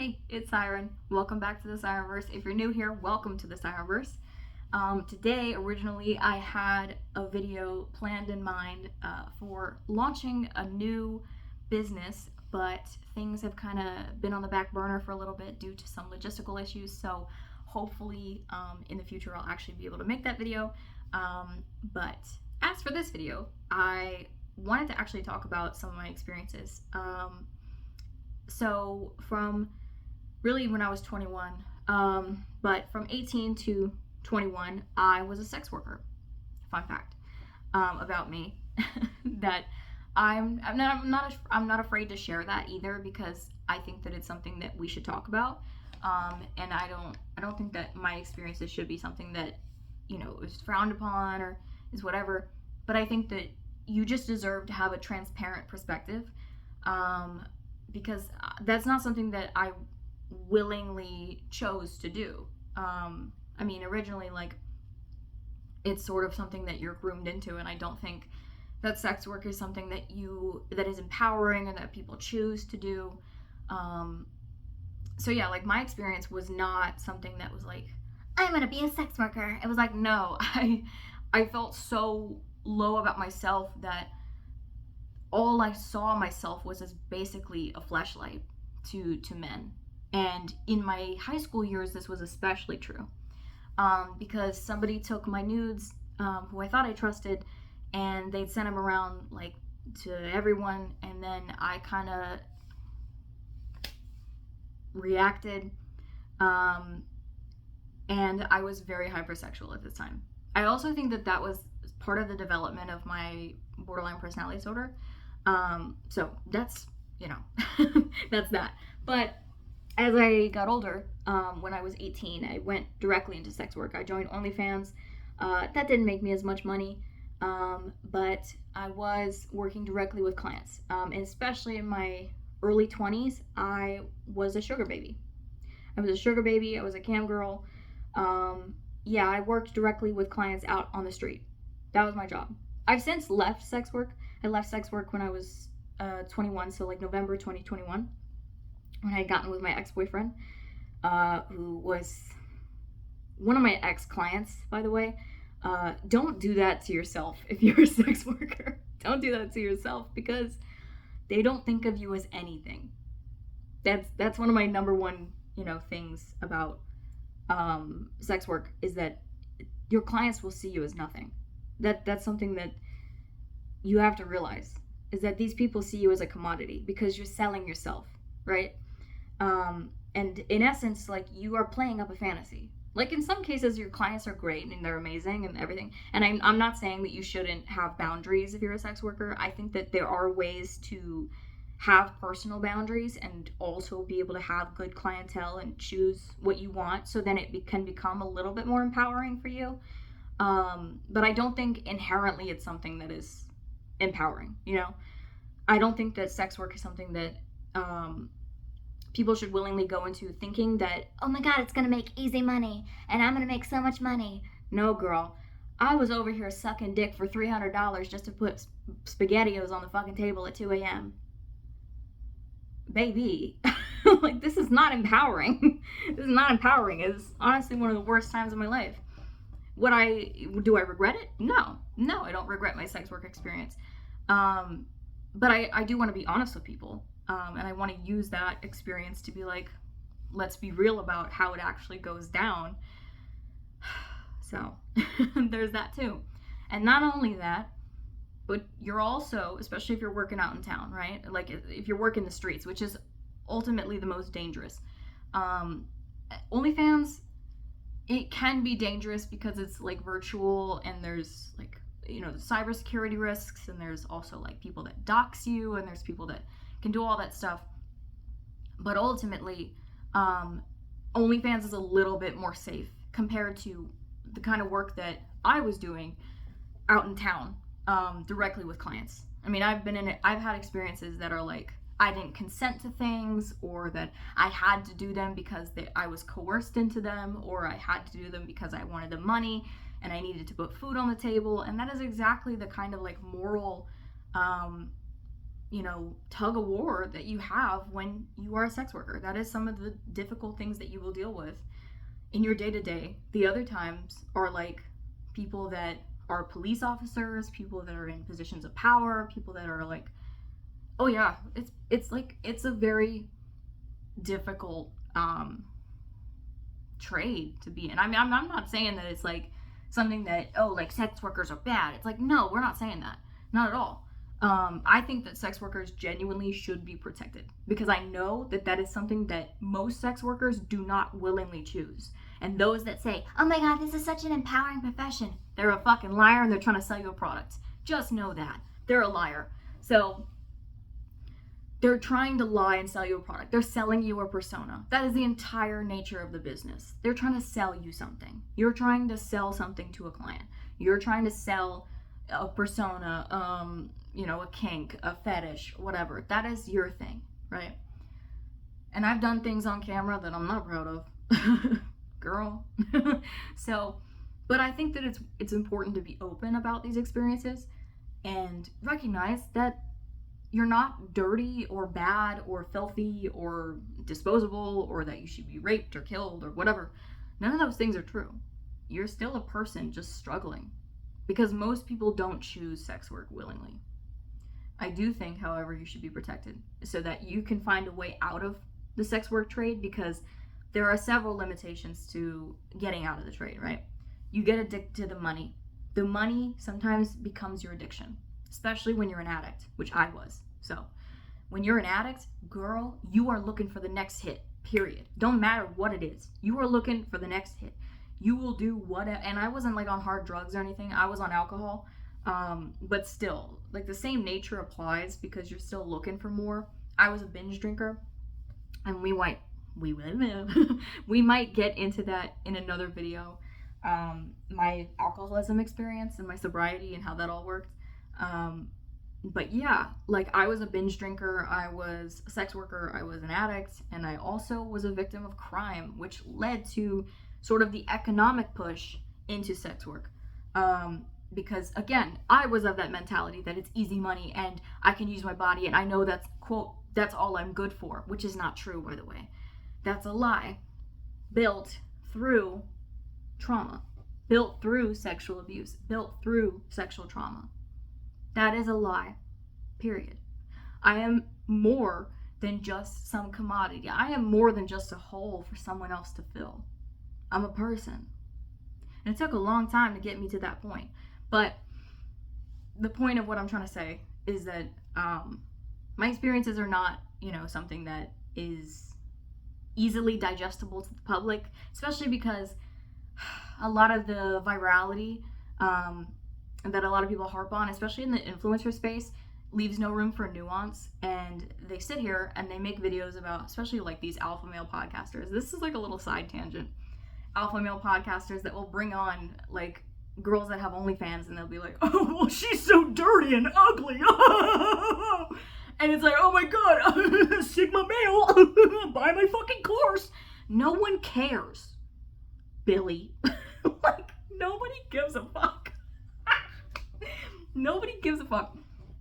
Hey, it's Siren. Welcome back to the Siirenverse. If you're new here, welcome to the Siirenverse. Today, originally, I had a video planned in mind for launching a new business, but things have kind of been on the back burner for a little bit due to some logistical issues. So hopefully in the future, I'll actually be able to make that video. But as for this video, I wanted to actually talk about some of my experiences. So from really when I was 21, but from 18 to 21, I was a sex worker. Fun fact about me that I'm not afraid to share that either, because I think that it's something that we should talk about, and I don't think that my experiences should be something that is frowned upon or is whatever. But I think that you just deserve to have a transparent perspective, because that's not something that I willingly chose to do. I mean, originally, like, it's sort of something that you're groomed into, and I don't think that sex work is something that is empowering and that people choose to do. So yeah, like, my experience was not something that was like, I'm gonna be a sex worker. It was like, no, I felt so low about myself that all I saw myself was as basically a fleshlight to men. And in my high school years, this was especially true, because somebody took my nudes, who I thought I trusted, and they'd send them around, like, to everyone, and then I kind of reacted, and I was very hypersexual at this time. I also think that was part of the development of my borderline personality disorder. So that's, that's that. But as I got older, when I was 18, I went directly into sex work. I joined OnlyFans. That didn't make me as much money, but I was working directly with clients. And especially in my early 20s, I was a sugar baby. I was a cam girl. Yeah, I worked directly with clients out on the street. That was my job. I've since left sex work. I left sex work when I was 21, so like November 2021. When I had gotten with my ex-boyfriend, who was one of my ex-clients, by the way. Don't do that to yourself if you're a sex worker. Don't do that to yourself, because they don't think of you as anything. That's one of my number one, things about sex work, is that your clients will see you as nothing. That's something that you have to realize, is that these people see you as a commodity because you're selling yourself, right? And in essence, like, you are playing up a fantasy. Like, in some cases, your clients are great and they're amazing and everything. And I'm not saying that you shouldn't have boundaries if you're a sex worker. I think that there are ways to have personal boundaries and also be able to have good clientele and choose what you want, so then it can become a little bit more empowering for you. But I don't think inherently it's something that is empowering, I don't think that sex work is something that people should willingly go into thinking that, oh my god, it's gonna make easy money and I'm gonna make so much money. No, girl. I was over here sucking dick for $300 just to put SpaghettiOs on the fucking table at 2 a.m. Baby. Like, this is not empowering. This is not empowering. It's honestly one of the worst times of my life. Do I regret it? No, I don't regret my sex work experience. But I do want to be honest with people. And I want to use that experience to be like, let's be real about how it actually goes down. So there's that too. And not only that, but you're also, especially if you're working out in town, right? Like, if you're working the streets, which is ultimately the most dangerous. OnlyFans, it can be dangerous because it's like virtual, and there's like, the cybersecurity risks, and there's also like people that dox you, and there's people that can do all that stuff. But ultimately, OnlyFans is a little bit more safe compared to the kind of work that I was doing out in town, directly with clients. I mean, I've had experiences that are like, I didn't consent to things, or that I had to do them because I was coerced into them, or I had to do them because I wanted the money and I needed to put food on the table. And that is exactly the kind of like moral tug of war that you have when you are a sex worker. That is some of the difficult things that you will deal with in your day-to-day. The other times are like people that are police officers, people that are in positions of power, people that are like, oh yeah, it's a very difficult trade to be in. I mean, I'm not saying that it's like something that, oh, like sex workers are bad. It's like, no, we're not saying that. Not at all. I think that sex workers genuinely should be protected, because I know that is something that most sex workers do not willingly choose. And those that say, oh my God, this is such an empowering profession, they're a fucking liar and they're trying to sell you a product. Just know that. They're a liar. So they're trying to lie and sell you a product. They're selling you a persona. That is the entire nature of the business. They're trying to sell you something. You're trying to sell something to a client. You're trying to sell a persona, a kink, a fetish, whatever. That is your thing, right? And I've done things on camera that I'm not proud of. Girl. So, but I think that it's important to be open about these experiences and recognize that you're not dirty or bad or filthy or disposable, or that you should be raped or killed or whatever. None of those things are true. You're still a person just struggling, because most people don't choose sex work willingly. I do think, however, you should be protected so that you can find a way out of the sex work trade, because there are several limitations to getting out of the trade, right? You get addicted to the money. The money sometimes becomes your addiction, especially when you're an addict, which I was. So when you're an addict, girl, you are looking for the next hit, period. Don't matter what it is. You are looking for the next hit. You will do whatever. And I wasn't like on hard drugs or anything. I was on alcohol. But still, like the same nature applies, because you're still looking for more. I was a binge drinker, and we might get into that in another video. My alcoholism experience and my sobriety and how that all worked. But yeah, like I was a binge drinker, I was a sex worker, I was an addict, and I also was a victim of crime, which led to sort of the economic push into sex work. Because again, I was of that mentality that it's easy money and I can use my body, and I know that's, quote, that's all I'm good for, which is not true, by the way. That's a lie built through trauma, built through sexual abuse, built through sexual trauma. That is a lie, period. I am more than just some commodity. I am more than just a hole for someone else to fill. I'm a person. And it took a long time to get me to that point. But the point of what I'm trying to say is that my experiences are not, something that is easily digestible to the public, especially because a lot of the virality that a lot of people harp on, especially in the influencer space, leaves no room for nuance. And they sit here and they make videos about, especially like these alpha male podcasters. This is like a little side tangent. Alpha male podcasters that will bring on like girls that have OnlyFans, and they'll be like, oh, well, she's so dirty and ugly. And it's like, oh my God, Sigma male, buy my fucking course. No one cares, Billy. Like, nobody gives a fuck. Nobody gives a fuck.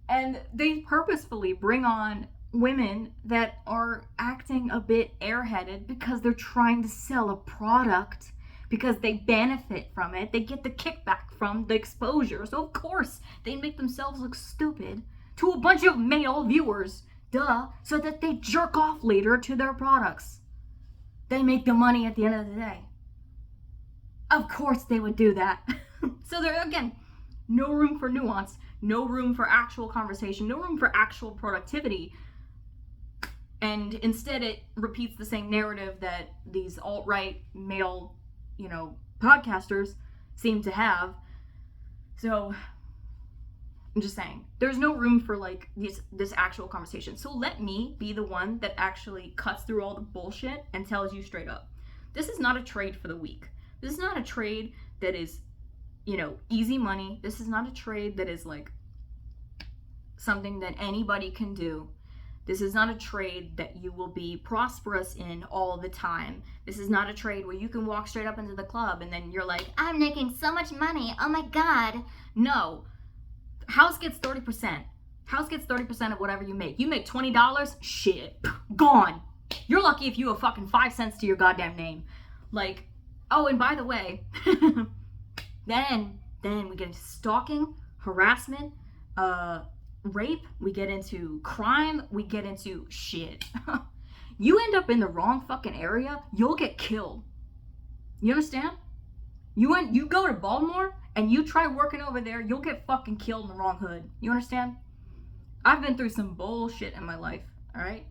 And they purposefully bring on women that are acting a bit airheaded because they're trying to sell a product, because they benefit from it. They get the kickback from the exposure. So of course they make themselves look stupid to a bunch of male viewers, duh, so that they jerk off later to their products. They make the money at the end of the day. Of course they would do that. So there, again, no room for nuance, no room for actual conversation, no room for actual productivity. And instead it repeats the same narrative that these alt-right male, podcasters seem to have. So I'm just saying, there's no room for like this actual conversation. So let me be the one that actually cuts through all the bullshit and tells you straight up, this is not a trade for the weak. This is not a trade that is, easy money. This is not a trade that is like something that anybody can do. This is not a trade that you will be prosperous in all the time. This is not a trade where you can walk straight up into the club and then you're like, I'm making so much money. Oh my God. No. House gets 30%. House gets 30% of whatever you make. You make $20, shit, gone. You're lucky if you have fucking 5 cents to your goddamn name. Like, oh, and by the way, then we get into stalking, harassment, rape, we get into crime, we get into shit. You end up in the wrong fucking area, you'll get killed. You understand? You go to Baltimore and you try working over there, you'll get fucking killed in the wrong hood. You understand? I've been through some bullshit in my life, alright?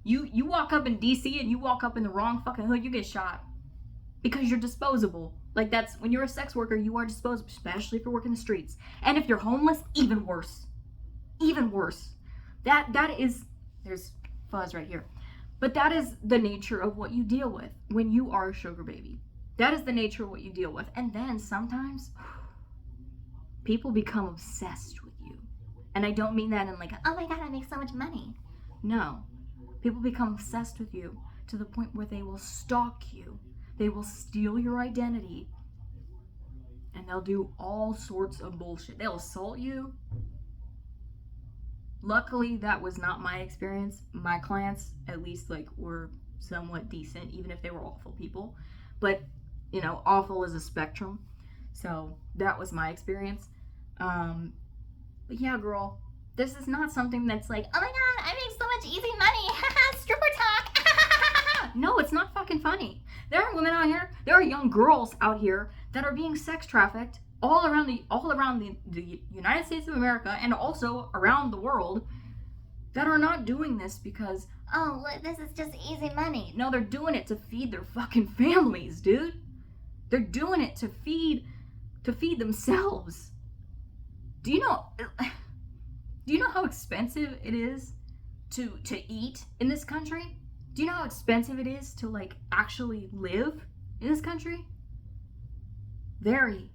You walk up in DC and you walk up in the wrong fucking hood, you get shot. Because you're disposable. Like, that's, when you're a sex worker, you are disposable, especially if you're working the streets. And if you're homeless, even worse. Even worse. That is, there's fuzz right here. But that is the nature of what you deal with when you are a sugar baby. That is the nature of what you deal with. And then sometimes people become obsessed with you. And I don't mean that in like, oh my god, I make so much money. No. People become obsessed with you to the point where they will stalk you. They will steal your identity. And they'll do all sorts of bullshit. They'll assault you. Luckily, that was not my experience. My clients, at least, like, were somewhat decent, even if they were awful people. But, you know, awful is a spectrum. So, that was my experience. But yeah, girl, this is not something that's like, oh my god, I make so much easy money. Stripper talk. No, it's not fucking funny. There are women out here, there are young girls out here that are being sex trafficked all around the United States of America and also around the world that are not doing this because, oh, this is just easy money. No, they're doing it to feed their fucking families, dude. They're doing it to feed themselves. Do you know how expensive it is to eat in this country? Do you know how expensive it is to, like, actually live in this country? Very.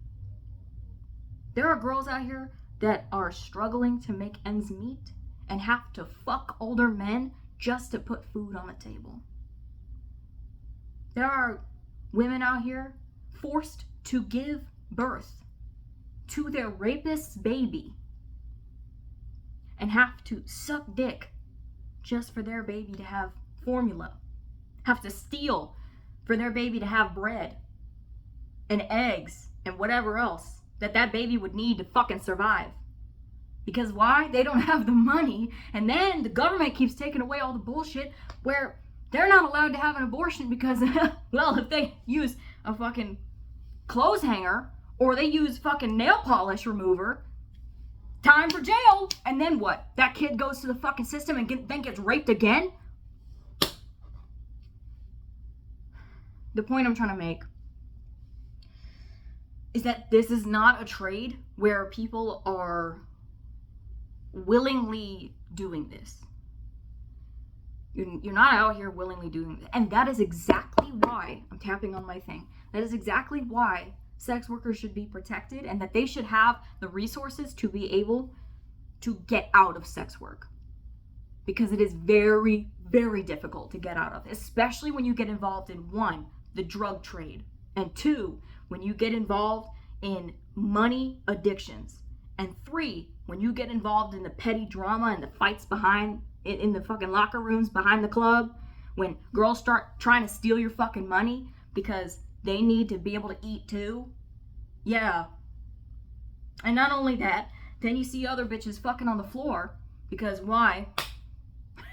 There are girls out here that are struggling to make ends meet and have to fuck older men just to put food on the table. There are women out here forced to give birth to their rapist's baby and have to suck dick just for their baby to have formula, have to steal for their baby to have bread and eggs and whatever else that baby would need to fucking survive. Because why? They don't have the money, and then the government keeps taking away all the bullshit where they're not allowed to have an abortion because, well, if they use a fucking clothes hanger or they use fucking nail polish remover, time for jail. And then what? That kid goes to the fucking system and then gets raped again? The point I'm trying to make is that this is not a trade where people are willingly doing this. You're not out here willingly doing this. And that is exactly why, I'm tapping on my thing, that is exactly why sex workers should be protected and that they should have the resources to be able to get out of sex work. Because it is very, very difficult to get out of, especially when you get involved in, 1, the drug trade, and 2, when you get involved in money addictions, and 3, when you get involved in the petty drama and the fights behind in the fucking locker rooms behind the club, when girls start trying to steal your fucking money because they need to be able to eat too. Yeah. And not only that, then you see other bitches fucking on the floor because why?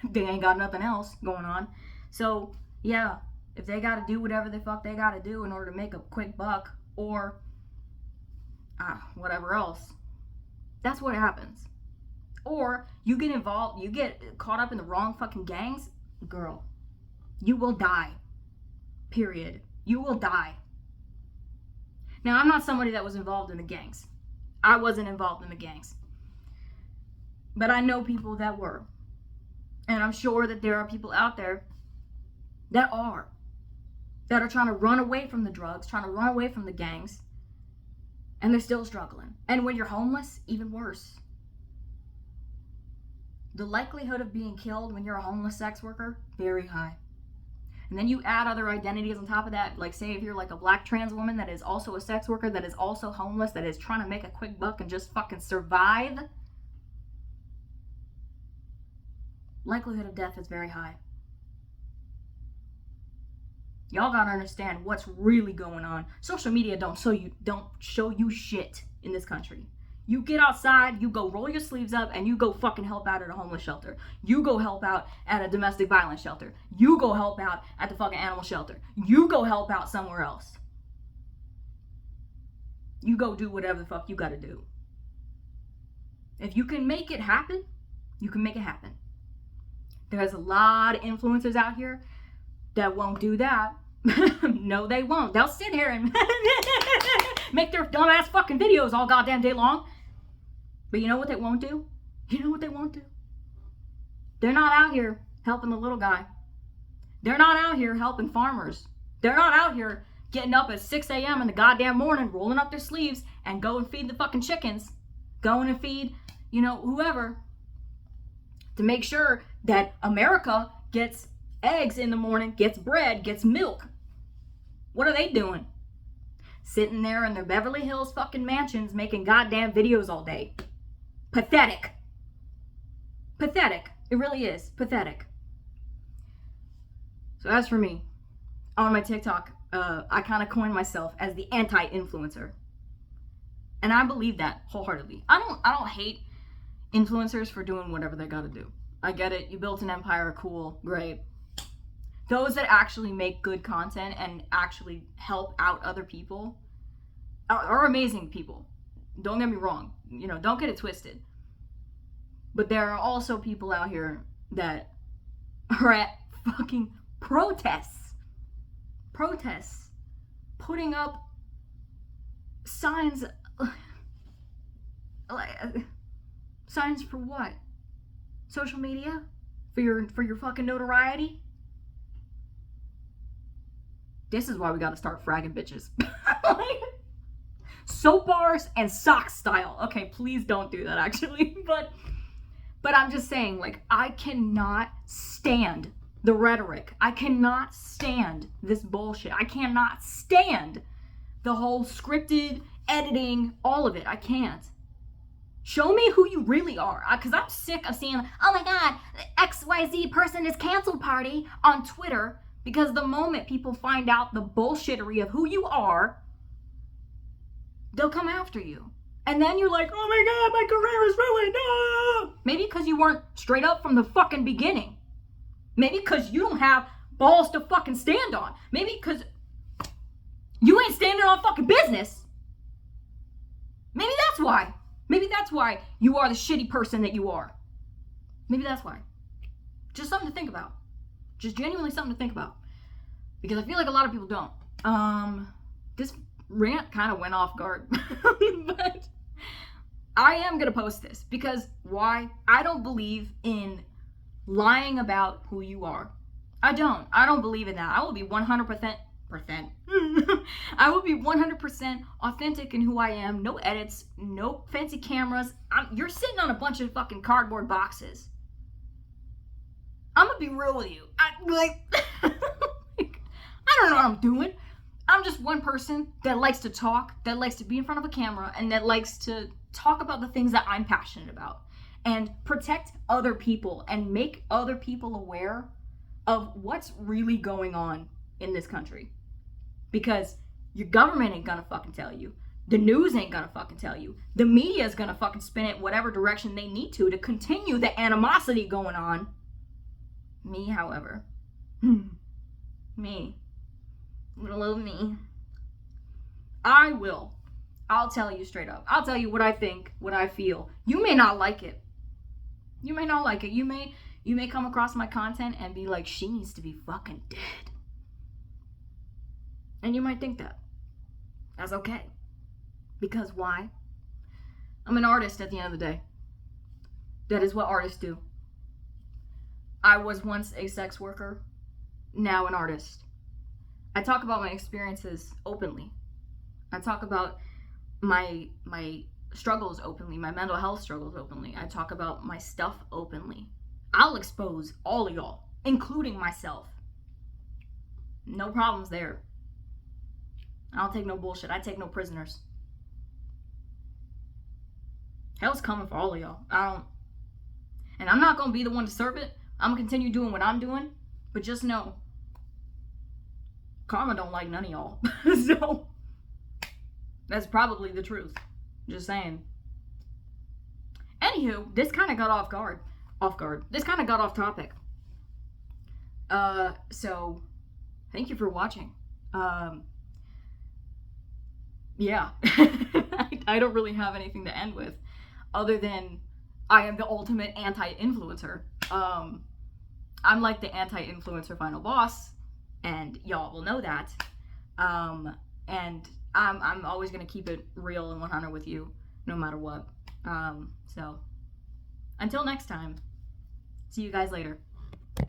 They ain't got nothing else going on. So yeah, if they gotta do whatever the fuck they gotta do in order to make a quick buck or whatever else, that's what happens. Or you get involved, you get caught up in the wrong fucking gangs, girl, you will die. Period. You will die. Now, I'm not somebody that was involved in the gangs. I wasn't involved in the gangs. But I know people that were. And I'm sure that there are people out there that are trying to run away from the drugs, trying to run away from the gangs, and they're still struggling. And when you're homeless, even worse. The likelihood of being killed when you're a homeless sex worker, very high. And then you add other identities on top of that, like say if you're like a black trans woman that is also a sex worker, that is also homeless, that is trying to make a quick buck and just fucking survive. likelihood of death is very high. Y'all gotta understand what's really going on. Social media don't show you shit in this country. You get outside, you go roll your sleeves up, and you go fucking help out at a homeless shelter. You go help out at a domestic violence shelter. You go help out at the fucking animal shelter. You go help out somewhere else. You go do whatever the fuck you gotta do. If you can make it happen, you can make it happen. There's a lot of influencers out here that won't do that. No, they won't. They'll sit here and make their dumbass fucking videos all goddamn day long. But you know what they won't do? You know what they won't do? They're not out here helping the little guy. They're not out here helping farmers. They're not out here getting up at 6 a.m. in the goddamn morning, rolling up their sleeves and go and feed the fucking chickens. Going and feed, whoever. To make sure that America gets eggs in the morning, gets bread, gets milk. What are they doing? Sitting there in their Beverly Hills fucking mansions making goddamn videos all day. Pathetic. Pathetic. It really is. Pathetic. So as for me, on my TikTok, I kind of coined myself as the anti-influencer. And I believe that wholeheartedly. I don't hate influencers for doing whatever they gotta do. I get it. You built an empire. Cool. Great. Those that actually make good content and actually help out other people are amazing people. Don't get me wrong. Don't get it twisted. But there are also people out here that are at fucking protests. Protests. Putting up signs. Signs for what? Social media? For your fucking notoriety? This is why we gotta start fragging bitches. Soap bars and socks style. Okay, please don't do that actually. But I'm just saying, I cannot stand the rhetoric. I cannot stand this bullshit. I cannot stand the whole scripted editing, all of it. I can't. Show me who you really are. Because I'm sick of seeing, oh my God, XYZ person is canceled party on Twitter. Because the moment people find out the bullshittery of who you are, they'll come after you. And then you're like, oh my God, my career is ruined. No! Maybe because you weren't straight up from the fucking beginning. Maybe because you don't have balls to fucking stand on. Maybe because you ain't standing on fucking business. Maybe that's why. Maybe that's why you are the shitty person that you are. Maybe that's why. Just something to think about. Just genuinely something to think about. Because I feel like a lot of people don't. This rant kind of went off guard. But I am going to post this. Because why? I don't believe in lying about who you are. I don't believe in that. I will be 100%. I will be 100% authentic in who I am. No edits, no fancy cameras. You're sitting on a bunch of fucking cardboard boxes. I'm gonna be real with you. I don't know what I'm doing. I'm just one person that likes to talk, that likes to be in front of a camera, and that likes to talk about the things that I'm passionate about and protect other people and make other people aware of what's really going on in this country. Because your government ain't gonna fucking tell you. The news ain't gonna fucking tell you. The media is gonna fucking spin it whatever direction they need to continue the animosity going on. Me, however. Me. Little me. I'll tell you straight up. I'll tell you what I think, what I feel. You may not like it. You may not like it. You may come across my content and be like, she needs to be fucking dead. And you might think that. That's okay. Because why? I'm an artist at the end of the day. That is what artists do. I was once a sex worker, now an artist. I talk about my experiences openly. I talk about my struggles openly, my mental health struggles openly. I talk about my stuff openly. I'll expose all of y'all, including myself. No problems there. I don't take no bullshit. I take no prisoners. Hell's coming for all of y'all. And I'm not going to be the one to serve it, I'm gonna continue doing what I'm doing, but just know, karma don't like none of y'all. So, that's probably the truth. Just saying. Anywho, this kind of got off guard. This kind of got off topic. So, thank you for watching. Yeah. I don't really have anything to end with, other than I am the ultimate anti-influencer. I'm like the anti-influencer final boss, and y'all will know that. And I'm always gonna keep it real and 100 with you, no matter what. So until next time, see you guys later.